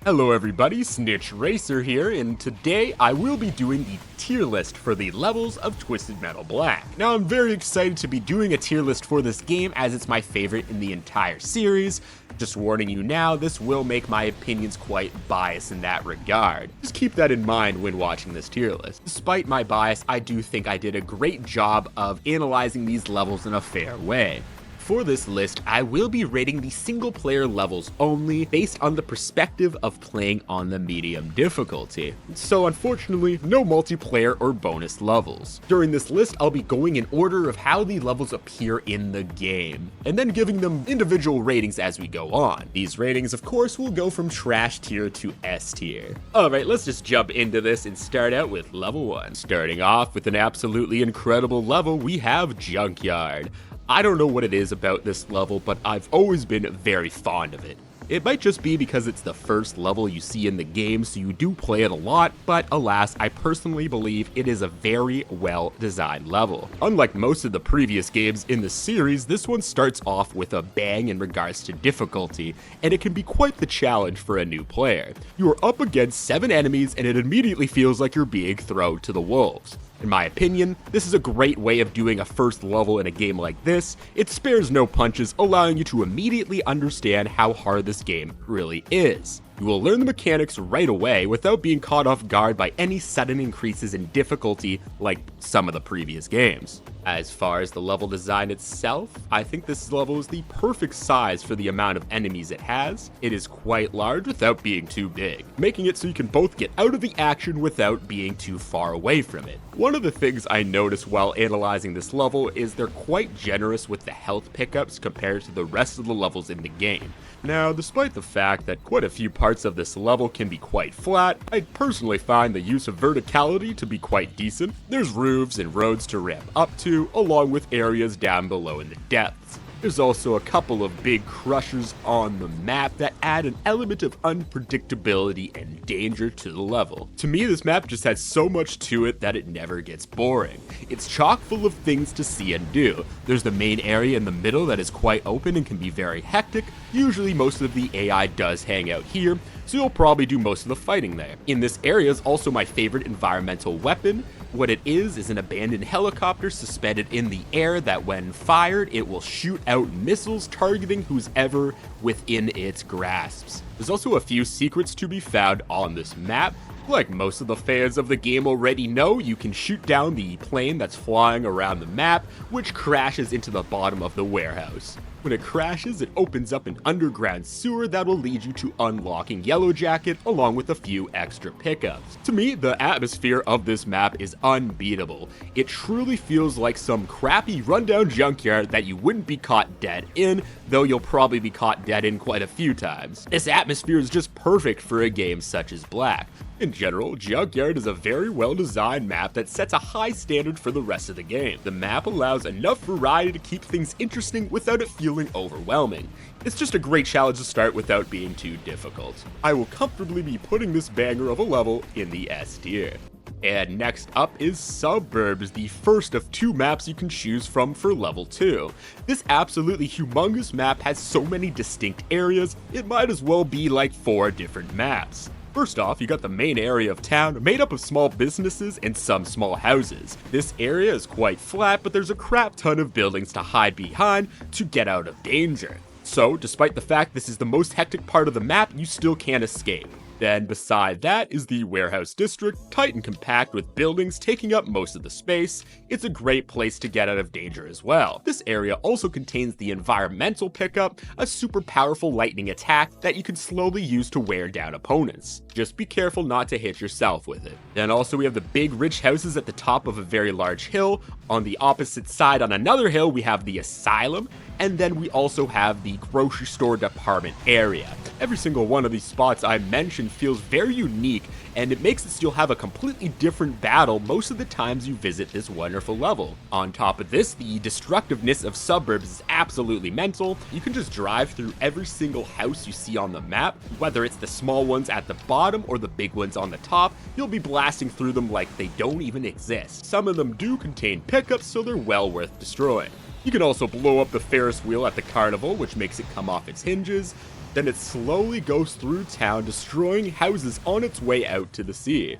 Hello everybody, Snitch Racer here, and today I will be doing the tier list for the levels of Twisted Metal Black. Now I'm very excited to be doing a tier list for this game as it's my favorite in the entire series. Just warning you now, this will make my opinions quite biased in that regard. Just keep that in mind when watching this tier list. Despite my bias, I do think I did a great job of analyzing these levels in a fair way. For this list, I will be rating the single player levels only based on the perspective of playing on the medium difficulty. So unfortunately, no multiplayer or bonus levels. During this list, I'll be going in order of how the levels appear in the game, and then giving them individual ratings as we go on. These ratings, of course, will go from trash tier to S tier. Alright, let's just jump into this and start out with level 1. Starting off with an absolutely incredible level, we have Junkyard. I don't know what it is about this level, but I've always been very fond of it. It might just be because it's the first level you see in the game, so you do play it a lot, but alas, I personally believe it is a very well designed level. Unlike most of the previous games in the series, this one starts off with a bang in regards to difficulty, and it can be quite the challenge for a new player. You are up against 7 enemies, and it immediately feels like you're being thrown to the wolves. In my opinion, this is a great way of doing a first level in a game like this. It spares no punches, allowing you to immediately understand how hard this game really is. You will learn the mechanics right away without being caught off guard by any sudden increases in difficulty like some of the previous games. As far as the level design itself, I think this level is the perfect size for the amount of enemies it has. It is quite large without being too big, making it so you can both get out of the action without being too far away from it. One of the things I noticed while analyzing this level is they're quite generous with the health pickups compared to the rest of the levels in the game. Now, despite the fact that quite a few parts of this level can be quite flat, I personally find the use of verticality to be quite decent. There's roofs and roads to ramp up to, along with areas down below in the depths. There's also a couple of big crushers on the map that add an element of unpredictability and danger to the level. To me, this map just has so much to it that it never gets boring. It's chock full of things to see and do. There's the main area in the middle that is quite open and can be very hectic. Usually most of the AI does hang out here, so you'll probably do most of the fighting there. In this area is also my favorite environmental weapon. What it is an abandoned helicopter suspended in the air that when fired, it will shoot out missiles targeting who's ever within its grasps. There's also a few secrets to be found on this map. Like most of the fans of the game already know, you can shoot down the plane that's flying around the map, which crashes into the bottom of the warehouse. When it crashes, it opens up an underground sewer that will lead you to unlocking Yellow Jacket along with a few extra pickups. To me, the atmosphere of this map is unbeatable. It truly feels like some crappy rundown junkyard that you wouldn't be caught dead in, though you'll probably be caught dead in quite a few times. This atmosphere is just perfect for a game such as Black. In general, Junkyard is a very well designed map that sets a high standard for the rest of the game. The map allows enough variety to keep things interesting without it feeling overwhelming. It's just a great challenge to start without being too difficult. I will comfortably be putting this banger of a level in the S tier. And next up is Suburbs, the first of 2 maps you can choose from for level 2. This absolutely humongous map has so many distinct areas, it might as well be like 4 different maps. First off, you got the main area of town made up of small businesses and some small houses. This area is quite flat, but there's a crap ton of buildings to hide behind to get out of danger. So, despite the fact this is the most hectic part of the map, you still can't escape. Then beside that is the warehouse district, tight and compact with buildings taking up most of the space. It's a great place to get out of danger as well. This area also contains the environmental pickup, a super powerful lightning attack that you can slowly use to wear down opponents. Just be careful not to hit yourself with it. Then also we have the big rich houses at the top of a very large hill. On the opposite side on another hill we have the asylum, and then we also have the grocery store department area. Every single one of these spots I mentioned feels very unique, and it makes it so you'll have a completely different battle most of the times you visit this wonderful level. On top of this, the destructiveness of Suburbs is absolutely mental. You can just drive through every single house you see on the map, whether it's the small ones at the bottom or the big ones on the top, you'll be blasting through them like they don't even exist. Some of them do contain pickups, so they're well worth destroying. You can also blow up the Ferris wheel at the carnival, which makes it come off its hinges. Then it slowly goes through town, destroying houses on its way out to the sea.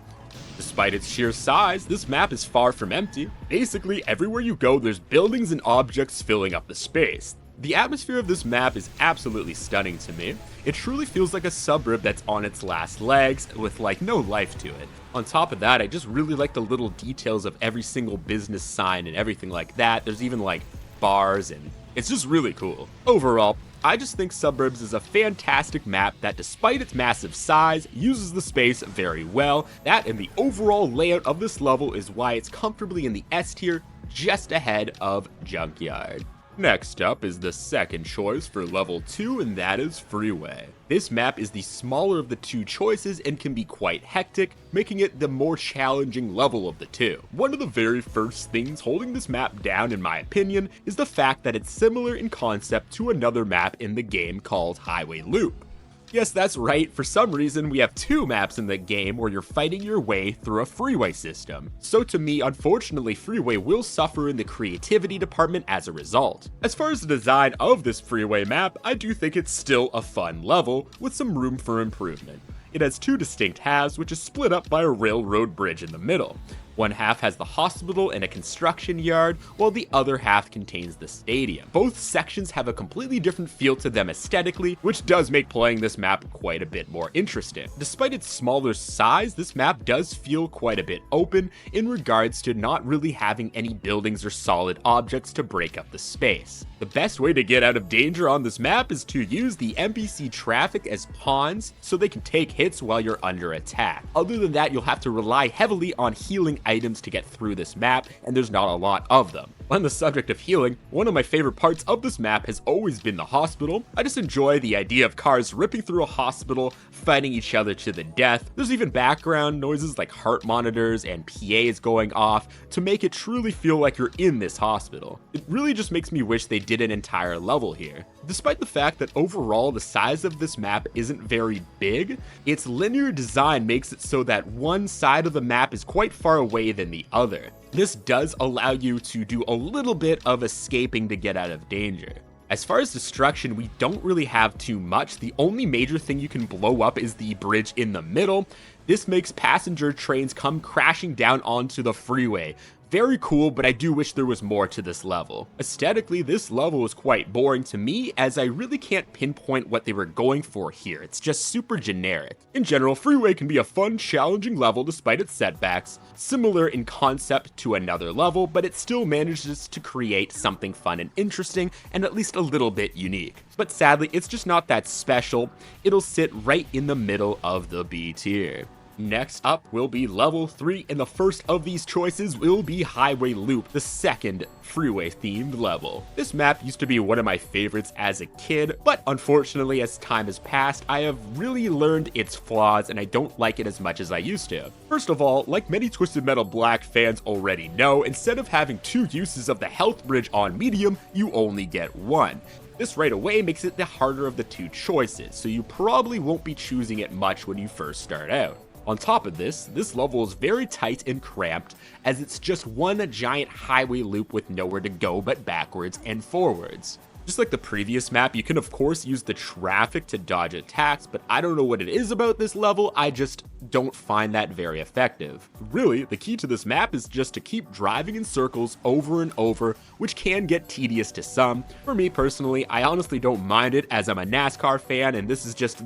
Despite its sheer size, this map is far from empty. Basically, everywhere you go, there's buildings and objects filling up the space. The atmosphere of this map is absolutely stunning to me. It truly feels like a suburb that's on its last legs, with like no life to it. On top of that, I just really like the little details of every single business sign and everything like that. There's even like bars, and it's just really cool. Overall, I just think Suburbs is a fantastic map that, despite its massive size, uses the space very well. That and the overall layout of this level is why it's comfortably in the S tier, just ahead of Junkyard. Next up is the second choice for level 2, and that is Freeway. This map is the smaller of the two choices and can be quite hectic, making it the more challenging level of the two. One of the very first things holding this map down, in my opinion, is the fact that it's similar in concept to another map in the game called Highway Loop. Yes, that's right, for some reason we have two maps in the game where you're fighting your way through a freeway system. So to me, unfortunately, Freeway will suffer in the creativity department as a result. As far as the design of this freeway map, I do think it's still a fun level, with some room for improvement. It has two distinct halves, which is split up by a railroad bridge in the middle. One half has the hospital and a construction yard, while the other half contains the stadium. Both sections have a completely different feel to them aesthetically, which does make playing this map quite a bit more interesting. Despite its smaller size, this map does feel quite a bit open in regards to not really having any buildings or solid objects to break up the space. The best way to get out of danger on this map is to use the NPC traffic as pawns so they can take hits while you're under attack. Other than that, you'll have to rely heavily on healing items to get through this map, and there's not a lot of them. On the subject of healing, one of my favorite parts of this map has always been the hospital. I just enjoy the idea of cars ripping through a hospital, fighting each other to the death. There's even background noises like heart monitors and PAs going off to make it truly feel like you're in this hospital. It really just makes me wish they did an entire level here. Despite the fact that overall the size of this map isn't very big, its linear design makes it so that one side of the map is quite far away than the other. This does allow you to do a little bit of escaping to get out of danger. As far as destruction, we don't really have too much. The only major thing you can blow up is the bridge in the middle. This makes passenger trains come crashing down onto the freeway. Very cool, but I do wish there was more to this level. Aesthetically, this level is quite boring to me, as I really can't pinpoint what they were going for here. It's just super generic. In general, Freeway can be a fun, challenging level despite its setbacks, similar in concept to another level, but it still manages to create something fun and interesting, and at least a little bit unique. But sadly, it's just not that special. It'll sit right in the middle of the B tier. Next up will be level 3, and the first of these choices will be Highway Loop, the second freeway-themed level. This map used to be one of my favorites as a kid, but unfortunately as time has passed, I have really learned its flaws and I don't like it as much as I used to. First of all, like many Twisted Metal Black fans already know, instead of having two uses of the health bridge on medium, you only get one. This right away makes it the harder of the two choices, so you probably won't be choosing it much when you first start out. On top of this level is very tight and cramped, as it's just one giant highway loop with nowhere to go but backwards and forwards. Just like the previous map, you can of course use the traffic to dodge attacks, but I don't know what it is about this level, I just don't find that very effective. Really, the key to this map is just to keep driving in circles over and over, which can get tedious to some. For me personally, I honestly don't mind it, as I'm a NASCAR fan and this is just,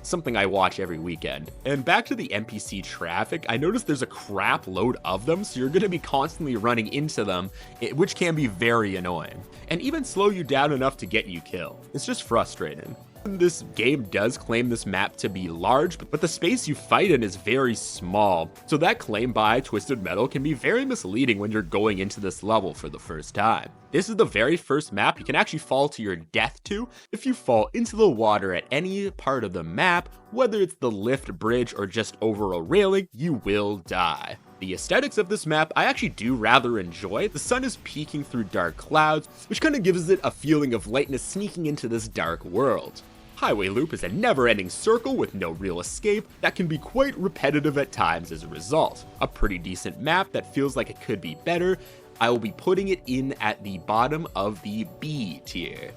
something I watch every weekend. And back to the NPC traffic, I noticed there's a crap load of them, so you're going to be constantly running into them, which can be very annoying, and even slow you down enough to get you killed. It's just frustrating. This game does claim this map to be large, but the space you fight in is very small, so that claim by Twisted Metal can be very misleading when you're going into this level for the first time. This is the very first map you can actually fall to your death to. If you fall into the water at any part of the map, whether it's the lift, bridge, or just over a railing, you will die. The aesthetics of this map I actually do rather enjoy. The sun is peeking through dark clouds, which kind of gives it a feeling of lightness sneaking into this dark world. Highway Loop is a never-ending circle with no real escape that can be quite repetitive at times as a result. A pretty decent map that feels like it could be better. I will be putting it in at the bottom of the B tier.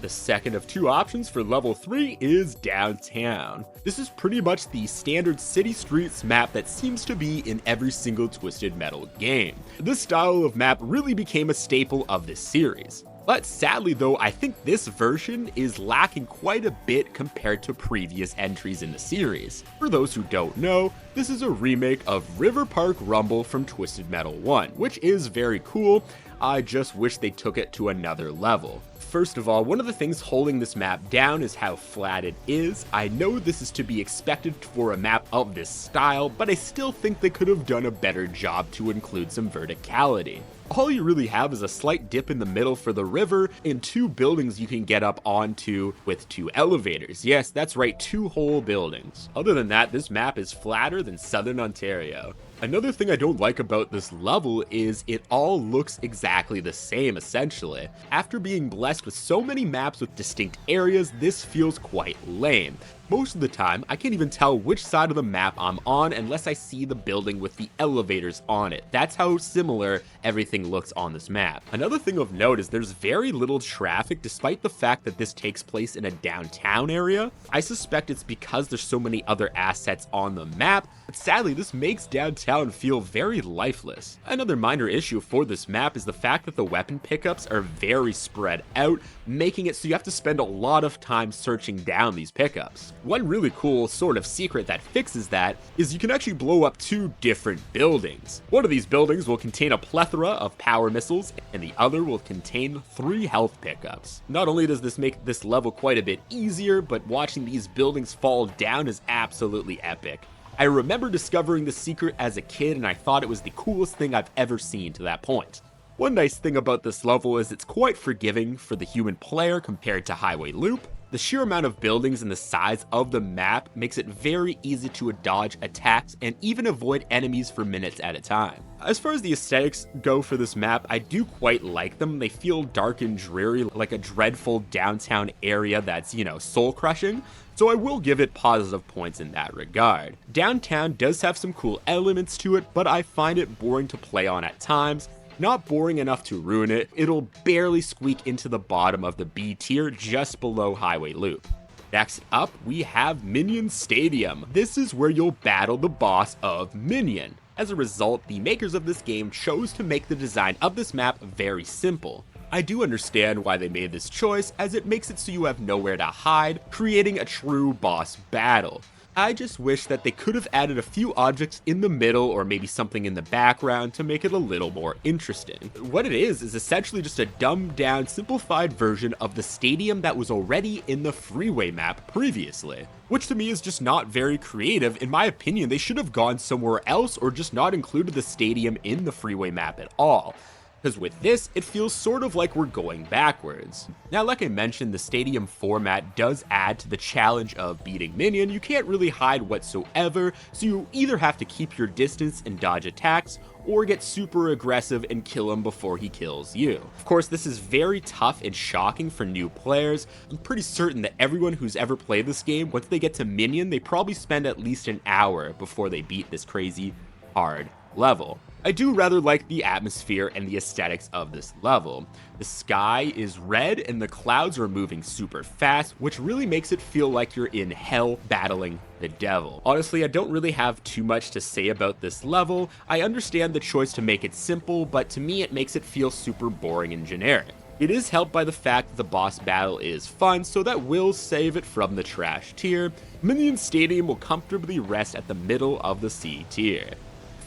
The second of two options for level 3 is Downtown. This is pretty much the standard city streets map that seems to be in every single Twisted Metal game. This style of map really became a staple of this series. But sadly though, I think this version is lacking quite a bit compared to previous entries in the series. For those who don't know, this is a remake of River Park Rumble from Twisted Metal 1, which is very cool. I just wish they took it to another level. First of all, one of the things holding this map down is how flat it is. I know this is to be expected for a map of this style, but I still think they could have done a better job to include some verticality. All you really have is a slight dip in the middle for the river and two buildings you can get up onto with two elevators. Yes, that's right, two whole buildings. Other than that, this map is flatter than Southern Ontario. Another thing I don't like about this level is it all looks exactly the same essentially. After being blessed with so many maps with distinct areas, this feels quite lame. Most of the time, I can't even tell which side of the map I'm on unless I see the building with the elevators on it. That's how similar everything looks on this map. Another thing of note is there's very little traffic despite the fact that this takes place in a downtown area. I suspect it's because there's so many other assets on the map, but sadly this makes downtown feel very lifeless. Another minor issue for this map is the fact that the weapon pickups are very spread out, making it so you have to spend a lot of time searching down these pickups. One really cool sort of secret that fixes that is you can actually blow up two different buildings. One of these buildings will contain a plethora of power missiles, and the other will contain 3 health pickups. Not only does this make this level quite a bit easier, but watching these buildings fall down is absolutely epic. I remember discovering this secret as a kid, and I thought it was the coolest thing I've ever seen to that point. One nice thing about this level is it's quite forgiving for the human player compared to Highway Loop. The sheer amount of buildings and the size of the map makes it very easy to dodge attacks and even avoid enemies for minutes at a time. As far as the aesthetics go for this map, I do quite like them. They feel dark and dreary, like a dreadful downtown area that's, soul crushing. So I will give it positive points in that regard. Downtown does have some cool elements to it, but I find it boring to play on at times. Not boring enough to ruin it, it'll barely squeak into the bottom of the B tier just below Highway Loop. Next up, we have Minion Stadium. This is where you'll battle the boss of Minion. As a result, the makers of this game chose to make the design of this map very simple. I do understand why they made this choice, as it makes it so you have nowhere to hide, creating a true boss battle. I just wish that they could have added a few objects in the middle or maybe something in the background to make it a little more interesting. What it is essentially just a dumbed down, simplified version of the stadium that was already in the freeway map previously. Which to me is just not very creative. In my opinion, they should have gone somewhere else or just not included the stadium in the freeway map at all. Because with this, it feels sort of like we're going backwards. Now, like I mentioned, the stadium format does add to the challenge of beating Minion. You can't really hide whatsoever, so you either have to keep your distance and dodge attacks, or get super aggressive and kill him before he kills you. Of course, this is very tough and shocking for new players. I'm pretty certain that everyone who's ever played this game, once they get to Minion, they probably spend at least an hour before they beat this crazy, hard level. I do rather like the atmosphere and the aesthetics of this level. The sky is red and the clouds are moving super fast, which really makes it feel like you're in hell battling the devil. Honestly, I don't really have too much to say about this level. I understand the choice to make it simple, but to me it makes it feel super boring and generic. It is helped by the fact that the boss battle is fun, so that will save it from the trash tier. Minion Stadium will comfortably rest at the middle of the C tier.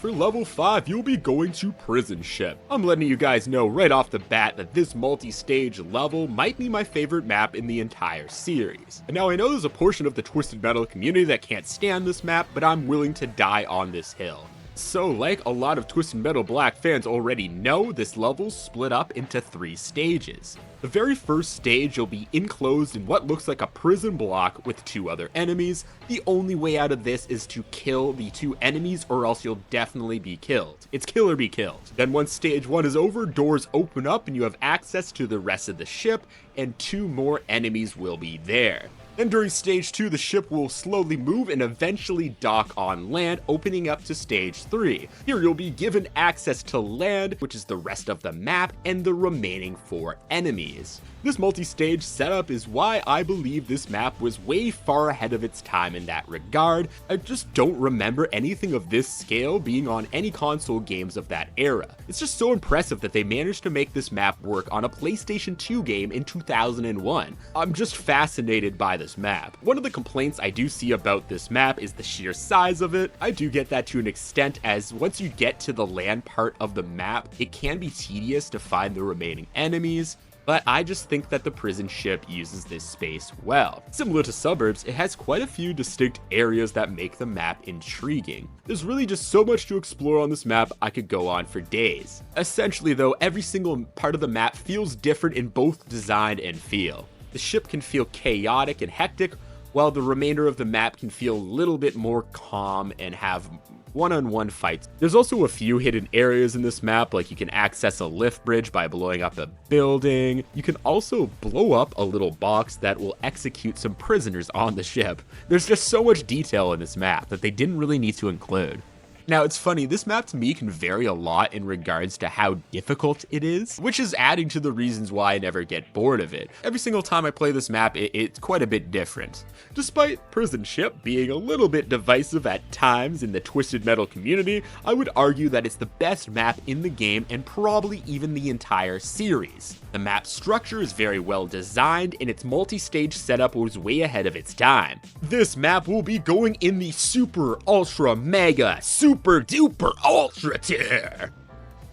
For level 5, you'll be going to Prison Ship. I'm letting you guys know right off the bat that this multi-stage level might be my favorite map in the entire series. And now I know there's a portion of the Twisted Metal community that can't stand this map, but I'm willing to die on this hill. So, like a lot of Twisted Metal Black fans already know, this level's split up into 3 stages. The very first stage, you'll be enclosed in what looks like a prison block with 2 other enemies. The only way out of this is to kill the 2 enemies or else you'll definitely be killed. It's kill or be killed. Then once stage 1 is over, doors open up and you have access to the rest of the ship, and 2 more enemies will be there. Then during stage 2, the ship will slowly move and eventually dock on land, opening up to stage 3. Here you'll be given access to land, which is the rest of the map, and the remaining 4 enemies. This multi-stage setup is why I believe this map was way far ahead of its time in that regard. I just don't remember anything of this scale being on any console games of that era. It's just so impressive that they managed to make this map work on a PlayStation 2 game in 2001. I'm just fascinated by this map. One of the complaints I do see about this map is the sheer size of it. I do get that to an extent, as once you get to the land part of the map, it can be tedious to find the remaining enemies. But I just think that the prison ship uses this space well. Similar to Suburbs, it has quite a few distinct areas that make the map intriguing. There's really just so much to explore on this map, I could go on for days. Essentially though, every single part of the map feels different in both design and feel. The ship can feel chaotic and hectic, while the remainder of the map can feel a little bit more calm and have one-on-one fights. There's also a few hidden areas in this map, like you can access a lift bridge by blowing up a building. You can also blow up a little box that will execute some prisoners on the ship. There's just so much detail in this map that they didn't really need to include. Now, it's funny, this map to me can vary a lot in regards to how difficult it is, which is adding to the reasons why I never get bored of it. Every single time I play this map, it's quite a bit different. Despite Prison Ship being a little bit divisive at times in the Twisted Metal community, I would argue that it's the best map in the game and probably even the entire series. The map structure is very well designed, and its multi-stage setup was way ahead of its time. This map will be going in the super, ultra, mega, super duper ultra tier.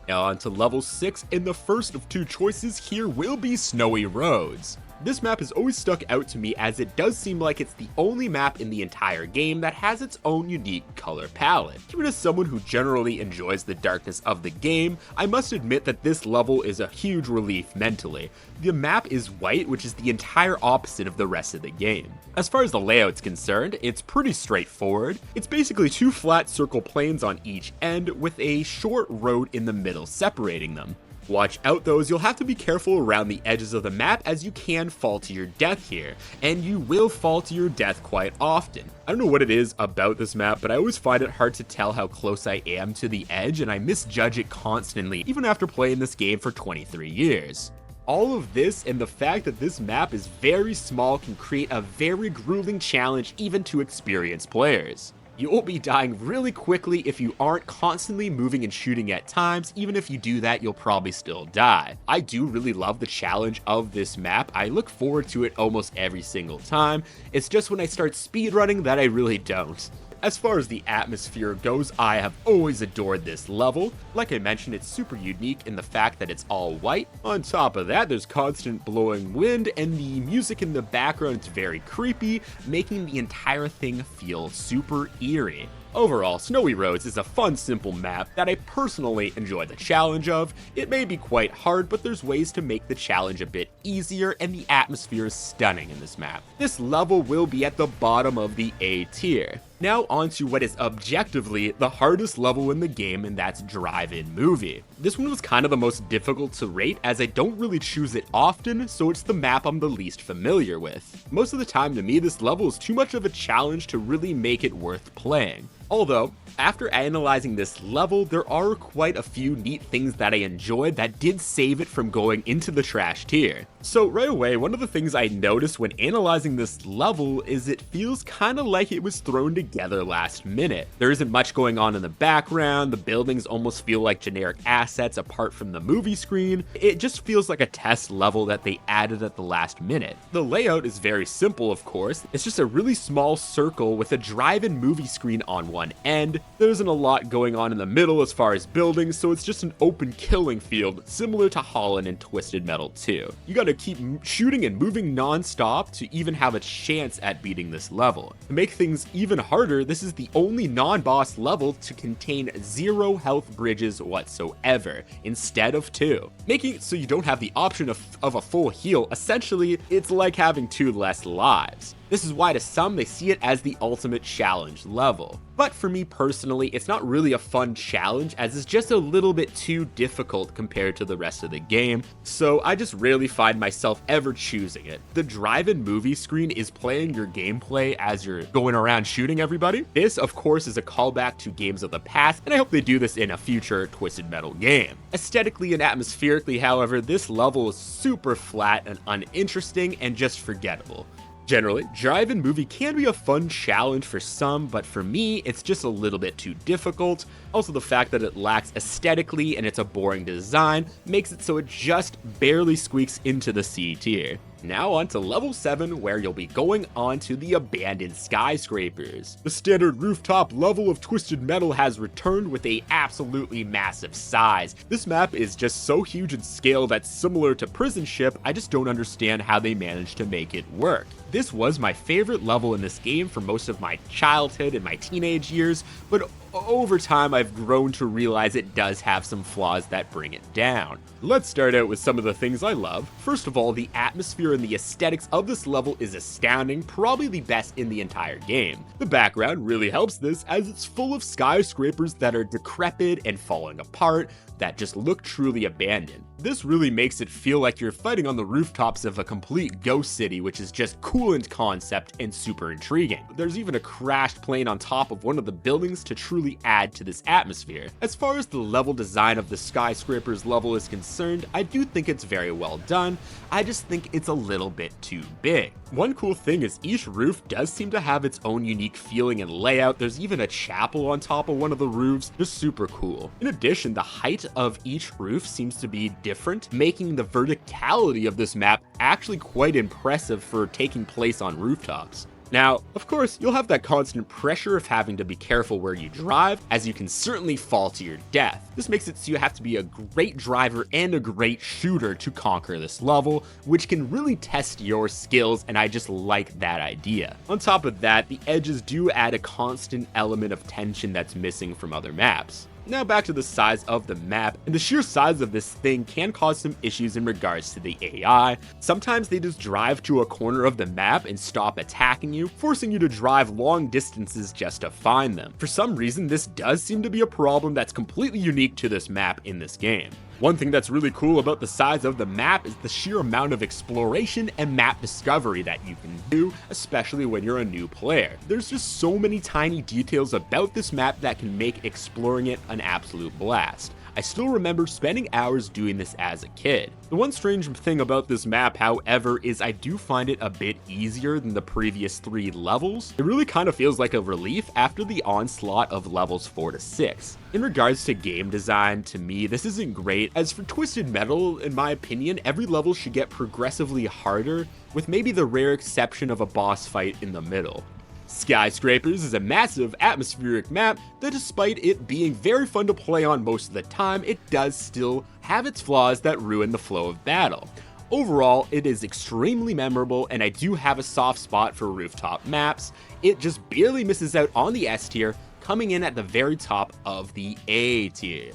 Now on to level 6, and the first of 2 choices here will be Snowy Roads. This map has always stuck out to me, as it does seem like it's the only map in the entire game that has its own unique color palette. Even as someone who generally enjoys the darkness of the game, I must admit that this level is a huge relief mentally. The map is white, which is the entire opposite of the rest of the game. As far as the layout's concerned, it's pretty straightforward. It's basically 2 flat circle planes on each end, with a short road in the middle separating them. Watch out though, as you'll have to be careful around the edges of the map, as you can fall to your death here, and you will fall to your death quite often. I don't know what it is about this map, but I always find it hard to tell how close I am to the edge, and I misjudge it constantly, even after playing this game for 23 years. All of this and the fact that this map is very small can create a very grueling challenge even to experienced players. You'll be dying really quickly if you aren't constantly moving and shooting at times. Even if you do that, you'll probably still die. I do really love the challenge of this map. I look forward to it almost every single time. It's just when I start speedrunning that I really don't. As far as the atmosphere goes, I have always adored this level. Like I mentioned, it's super unique in the fact that it's all white. On top of that, there's constant blowing wind, and the music in the background is very creepy, making the entire thing feel super eerie. Overall, Snowy Roads is a fun, simple map that I personally enjoy the challenge of. It may be quite hard, but there's ways to make the challenge a bit easier, and the atmosphere is stunning in this map. This level will be at the bottom of the A tier. Now onto what is objectively the hardest level in the game, and that's Drive-In Movie. This one was kind of the most difficult to rate, as I don't really choose it often, so it's the map I'm the least familiar with. Most of the time to me, this level is too much of a challenge to really make it worth playing. Although, after analyzing this level, there are quite a few neat things that I enjoyed that did save it from going into the trash tier. So right away, one of the things I noticed when analyzing this level is it feels kind of like it was thrown together last minute. There isn't much going on in the background, the buildings almost feel like generic assets apart from the movie screen. It just feels like a test level that they added at the last minute. The layout is very simple, of course. It's just a really small circle with a drive-in movie screen on one end. There isn't a lot going on in the middle as far as buildings, so it's just an open killing field, similar to Holland and Twisted Metal 2. You gotta keep shooting and moving non-stop to even have a chance at beating this level. To make things even harder, this is the only non-boss level to contain 0 health bridges whatsoever, instead of 2. Making it so you don't have the option of a full heal. Essentially, it's like having 2 less lives. This is why to some they see it as the ultimate challenge level. But for me personally, it's not really a fun challenge as it's just a little bit too difficult compared to the rest of the game, so I just rarely find myself ever choosing it. The drive-in movie screen is playing your gameplay as you're going around shooting everybody. This, of course, is a callback to games of the past, and I hope they do this in a future Twisted Metal game. Aesthetically and atmospherically, however, this level is super flat and uninteresting and just forgettable. Generally, drive-in movie can be a fun challenge for some, but for me, it's just a little bit too difficult. Also, the fact that it lacks aesthetically and it's a boring design makes it so it just barely squeaks into the C tier. Now on to level 7, where you'll be going on to the abandoned skyscrapers. The standard rooftop level of Twisted Metal has returned with a absolutely massive size. This map is just so huge in scale that's similar to Prison Ship. I just don't understand how they managed to make it work. This was my favorite level in this game for most of my childhood and my teenage years, but over time I've grown to realize it does have some flaws that bring it down. Let's start out with some of the things I love. First of all, the atmosphere and the aesthetics of this level is astounding, probably the best in the entire game. The background really helps this as it's full of skyscrapers that are decrepit and falling apart, that just look truly abandoned. This really makes it feel like you're fighting on the rooftops of a complete ghost city, which is just cool in concept and super intriguing. There's even a crashed plane on top of one of the buildings to truly add to this atmosphere. As far as the level design of the skyscrapers level is concerned, I do think it's very well done. I just think it's a little bit too big. One cool thing is each roof does seem to have its own unique feeling and layout. There's even a chapel on top of one of the roofs, just super cool. In addition, the height of each roof seems to be different, making the verticality of this map actually quite impressive for taking place on rooftops. Now, of course, you'll have that constant pressure of having to be careful where you drive, as you can certainly fall to your death. This makes it so you have to be a great driver and a great shooter to conquer this level, which can really test your skills, and I just like that idea. On top of that, the edges do add a constant element of tension that's missing from other maps. Now back to the size of the map, and the sheer size of this thing can cause some issues in regards to the AI. Sometimes they just drive to a corner of the map and stop attacking you, forcing you to drive long distances just to find them. For some reason, this does seem to be a problem that's completely unique to this map in this game. One thing that's really cool about the size of the map is the sheer amount of exploration and map discovery that you can do, especially when you're a new player. There's just so many tiny details about this map that can make exploring it an absolute blast. I still remember spending hours doing this as a kid. The one strange thing about this map, however, is I do find it a bit easier than the previous 3 levels. It really kind of feels like a relief after the onslaught of levels 4 to 6. In regards to game design, to me, this isn't great, as for Twisted Metal, in my opinion, every level should get progressively harder, with maybe the rare exception of a boss fight in the middle. Skyscrapers is a massive atmospheric map that, despite it being very fun to play on most of the time, it does still have its flaws that ruin the flow of battle. Overall, it is extremely memorable, and I do have a soft spot for rooftop maps. It just barely misses out on the S tier, coming in at the very top of the A tier.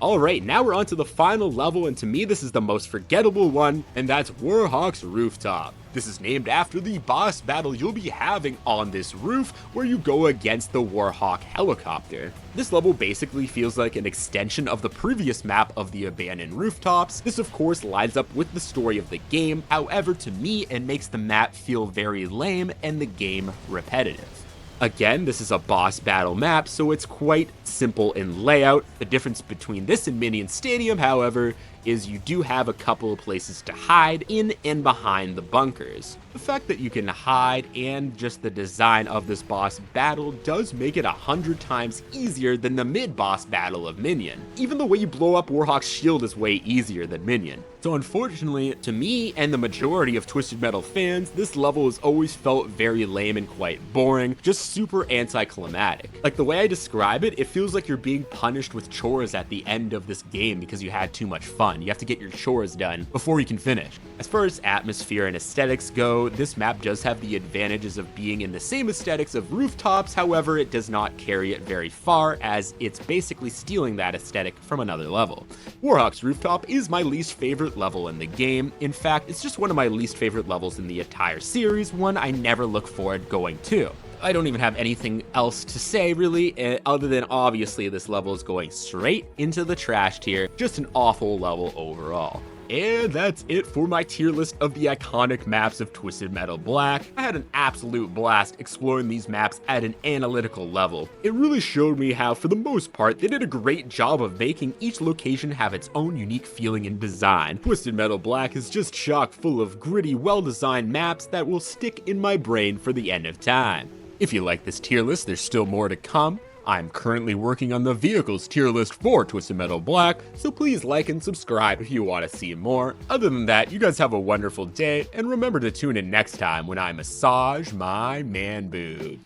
Alright, now we're on to the final level, and to me this is the most forgettable one, and that's Warhawk's Rooftop. This is named after the boss battle you'll be having on this roof, where you go against the Warhawk helicopter. This level basically feels like an extension of the previous map of the abandoned rooftops. This of course lines up with the story of the game, however to me it makes the map feel very lame and the game repetitive. Again, this is a boss battle map, so it's quite simple in layout. The difference between this and Minion Stadium, however, is you do have a couple of places to hide in and behind the bunkers. The fact that you can hide and just the design of this boss battle does make it 100 times easier than the mid-boss battle of Minion. Even the way you blow up Warhawk's shield is way easier than Minion. So unfortunately, to me and the majority of Twisted Metal fans, this level has always felt very lame and quite boring, just super anticlimactic. Like the way I describe it, it feels like you're being punished with chores at the end of this game because you had too much fun. fun. You have to get your chores done before you can finish. As far as atmosphere and aesthetics go, this map does have the advantages of being in the same aesthetics of rooftops, however, it does not carry it very far as it's basically stealing that aesthetic from another level. Warhawk's rooftop is my least favorite level in the game. In fact, it's just one of my least favorite levels in the entire series, one I never look forward going to. I don't even have anything else to say really, other than obviously this level is going straight into the trash tier. Just an awful level overall. And that's it for my tier list of the iconic maps of Twisted Metal Black. I had an absolute blast exploring these maps at an analytical level. It really showed me how, for the most part, they did a great job of making each location have its own unique feeling and design. Twisted Metal Black is just chock full of gritty, well-designed maps that will stick in my brain for the end of time. If you like this tier list, there's still more to come. I'm currently working on the vehicles tier list for Twisted Metal Black, so please like and subscribe if you want to see more. Other than that, you guys have a wonderful day, and remember to tune in next time when I massage my man boob.